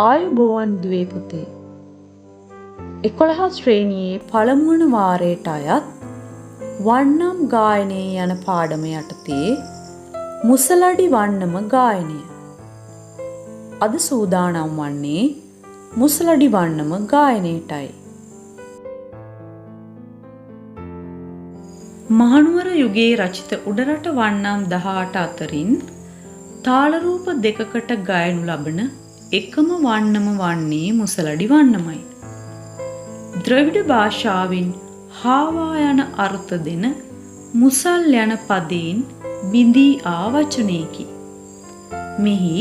ආයුබෝවන් දුවේ පුතේ. 11 ශ්‍රේණියේ පළමුවන වාරයට අයත් වන්නම් ගායනයේ යන පාඩම යටතේ මුසලඩි වන්නම ගායනය. අද සූදානම් වන්නේ මුසලඩි වන්නම ගායනයටයි. මහනුවර යුගයේ රචිත උඩරට වන්නම් 18 අතරින් තාල රූප දෙකකට ගයනු ලබන එකම වන්නම වන්නේ මුසලඩි වන්නමයි. ද්‍රවිඩ භාෂාවෙන් හාවා යන අර්ථ දෙන මුසල් යන පදයෙන් බිඳී ආ වචනයකි. මෙහි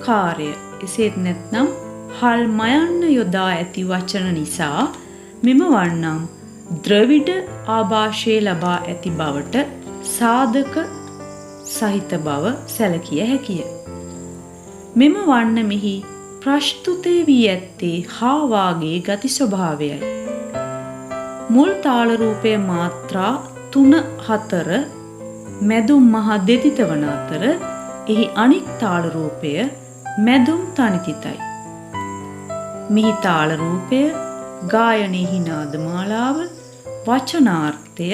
කාර්ය එසේත් නැත්නම් හල් මයන්න යොදා ඇති වචන නිසා මෙම වන්නම් ද්‍රවිඩ ආభాෂයේ ලබා ඇති බවට සාධක සහිත බව සැලකිය හැකිය. මෙම වන්නමෙහි ප්‍රස්තුතේ වී ඇත්තේ හාවාගේ ගති ස්වභාවයයි. මුල් තාල රූපය මාත්‍රා 3-4 මැදුම් මහ දෙතිත වන අතර එහි අනික් තාල රූපය මැදුම් තනිතිතයි. මෙහි තාල රූපය ගායනයෙහි නාදමාලාව වචනාර්ථය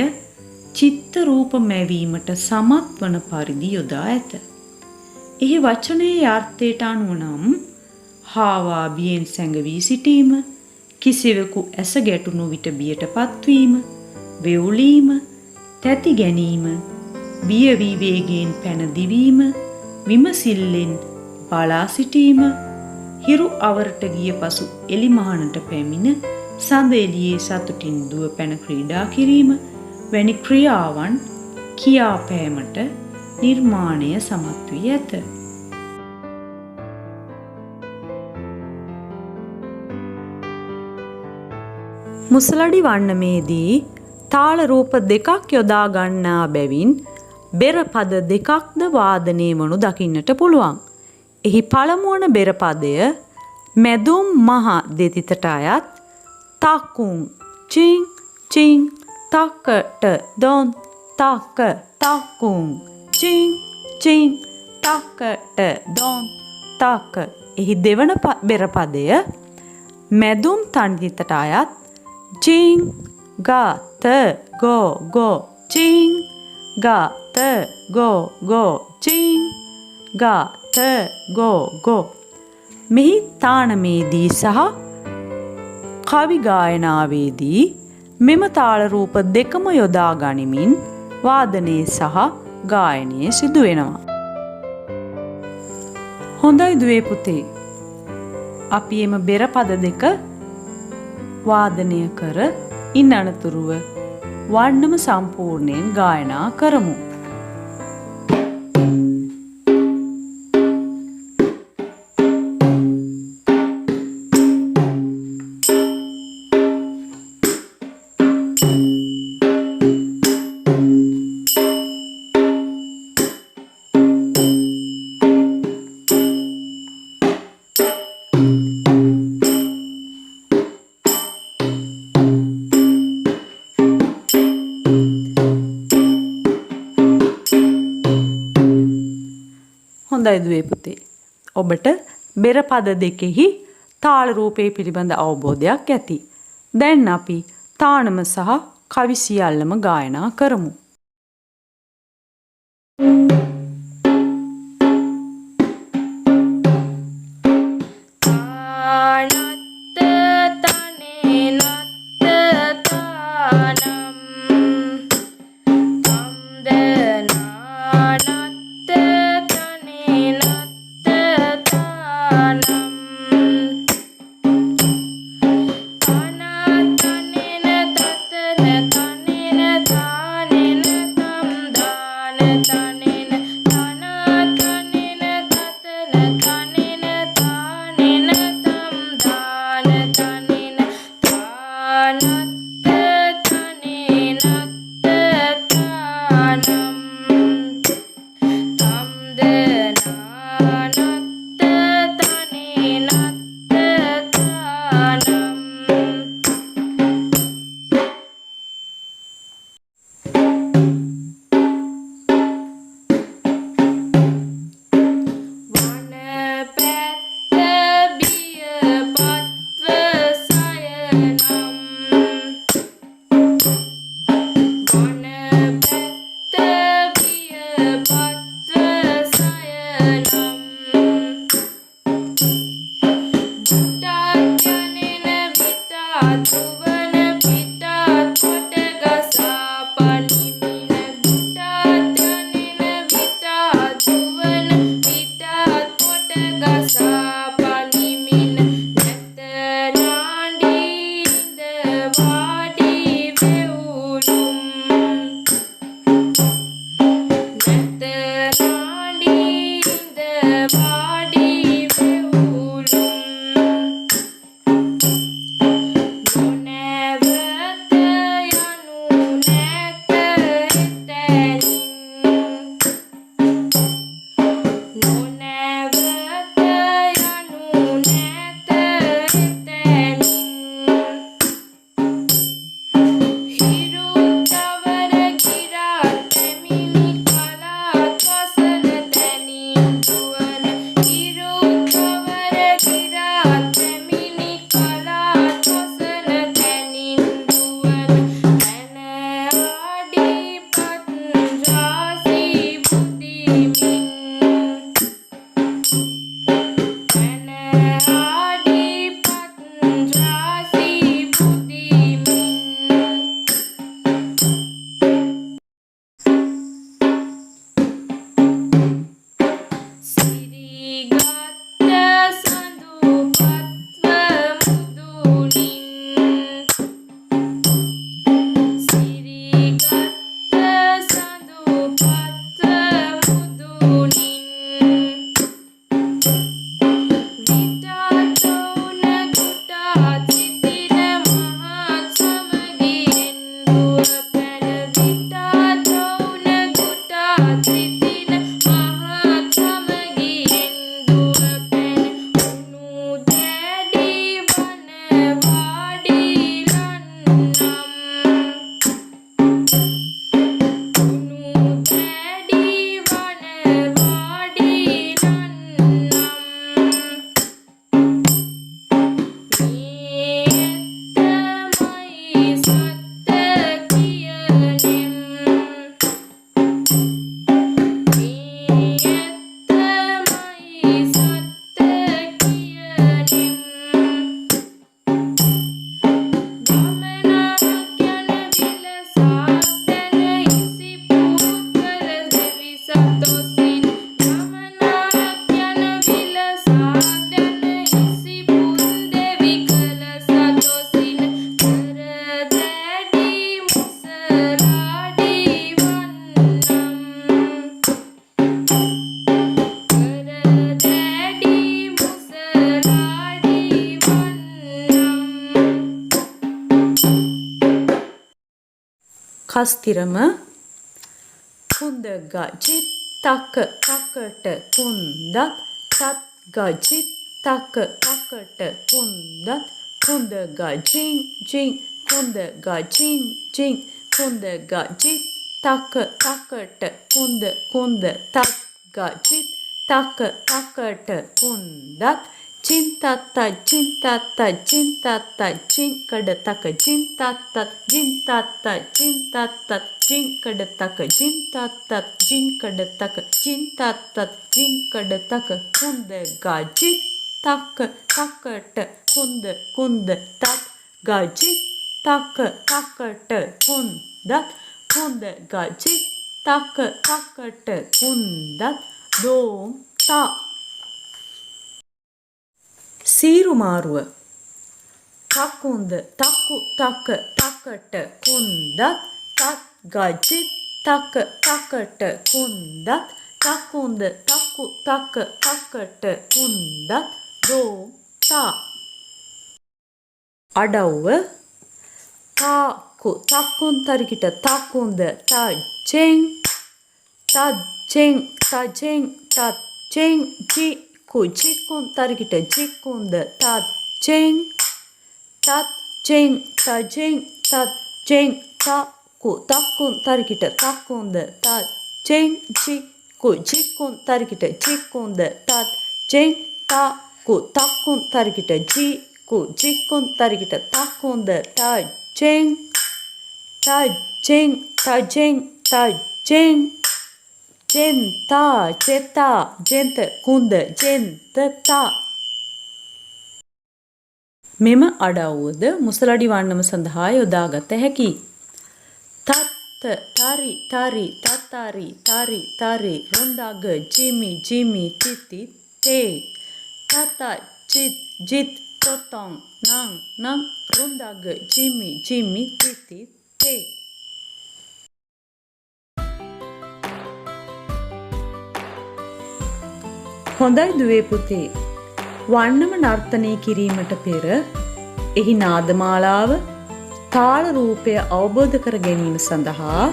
චිත්ත රූප මැවීමට සමත් වන පරිදි යොදා ඇත. එහි වචනයේ අර්ථයට අනුව නම් හාවා බියෙන් සැඟවී සිටීම, කිසිවෙකු ඇස ගැටුණු විට බියට පත්වීම, වෙවුලීම, තැති ගැනීම, බිය වී වේගයෙන් පැන දිවීම, විමසිල්ලෙන් බලා සිටීම, හිරු අවරට ගිය පසු එලිමහනට පැමිණ සඳ එළියේ සතුටින් දුව පැන ක්‍රීඩා කිරීම වැනි ක්‍රියාවන් කියා පෑමට නිර්මාණය සමත් වී ඇත. මුසලඩි වන්නමේදී තාල රූප දෙකක් යොදා ගන්නා බැවින් බෙර පද දෙකක්ද වාදනය වනු දකින්නට පුළුවන්. එහි පළමුවන බෙර පදය මැදුම් මහ දෙතිතට අයත් තකුන් චින් චින් තකට දොන් තක තකුන් චින් චින් තකට දොන් තක. එහි දෙවන බෙර පදය මැදුම් තනිතට අයත් චින් ගා ත ගෝ ගෝ චින් ගා ත ගෝ ගෝ චින් ගා ත ගෝ ගෝ. මෙහි තානමේදී සහ කවි ගායනාවේදී මෙම තාල රූප දෙකම යොදා ගනිමින් වාදනයේ සහ ගායනයේ සිදු වෙනවා. හොඳයි දුවේ පුතේ. අපි එම බෙර පද දෙක වාදනය කර ඉන් අනතුරුව වන්නම සම්පූර්ණයෙන් ගායනා කරමු. හොඳයි දුවේ පුතේ. ඔබට බෙර පද දෙකෙහි තාල රූපේ පිළිබඳ අවබෝධයක් ඇති. දැන් අපි තානම සහ කවි සියල්ලම ගායනා කරමු. කස්තිරම කුන්ද ගජිත් තක තකට කුන්දත් තත් ගජිත් තක තකට කුන්දත් කුන්ද ගජින් ජින් කුන්ද ගජින් ජින් කුන්ද ගජිත් තක තකට කුන්ද කුන්ද තත් ගජිත් තක තකට කුන්දත් චින්තත්ත චින්තත්ත චින්තත්ත චින්කඩ තක චින්තත්ත චින්තත්ත චින්තත්ත චින්කඩ තක චින්තත්ත චින්කඩ තක චින්තත්ත චින්කඩ තක කුන්ද ගජිත් තක තකට කුන්ද කුන්ද තත් ගජිත් තක තකට කුන්දත් කුන්ද ගජිත් තක තකට කුන්දත් දෝම් තා සීරු මාරුව තකුන්ද තකු තක තකට කුන්දත් තත් ගජිත් තක තකට කුන්දත් තකුන්ද තකු තක තකට කුන්දත් දෝ තා අඩව්ව තාකු තකුන් තරිකිට තකුන්ද තජෙන් තජෙන් තජෙන් තජෙන් ජි කුජිකුන් තරිකිට ජිකුන්ද තත්ජෙන් තත්ජෙන් තජෙන් තත්ජෙන් තකු තකුන් තරිකිට තකුන්ද තත්ජෙන් ජි කුජිකුන් තරිකිට ජිකුන්ද තත්ජෙන් තකු තකුන් තරිකිට ජි කුජිකුන් තරිකිට තකුන්ද තජෙන් තජෙන් තජෙන් තජෙන් ජෙන්තා ජෙතා ජෙන්ත කුන්ද ජෙන්තතා මෙම අඩව්වද මුසලඩි වන්නම සඳහා යොදාගත හැකි. තත්ත තරි තරි තතරි තරි තරි රොන්දාග ජිමි ජිමි තිති තේ තත ජිත් ජිත් තොතොන් නං නං රොන්දාග ජිමි ජිමි තිති තේ හොඳයි දුවේ පුතේ. වන්නම නර්තනය කිරීමට පෙර එහි නාදමාලාව තාල රූපය අවබෝධ කර ගැනීම සඳහා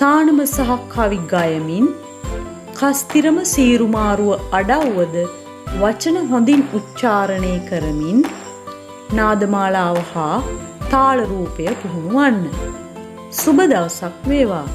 තානම සහ කවි ගයමින් කස්තිරම සීරුමාරුව අඩව්වද වචන හොඳින් උච්චාරණය කරමින් නාදමාලාව හා තාල රූපය පුහුණු වන්න. සුබ දවසක් වේවා.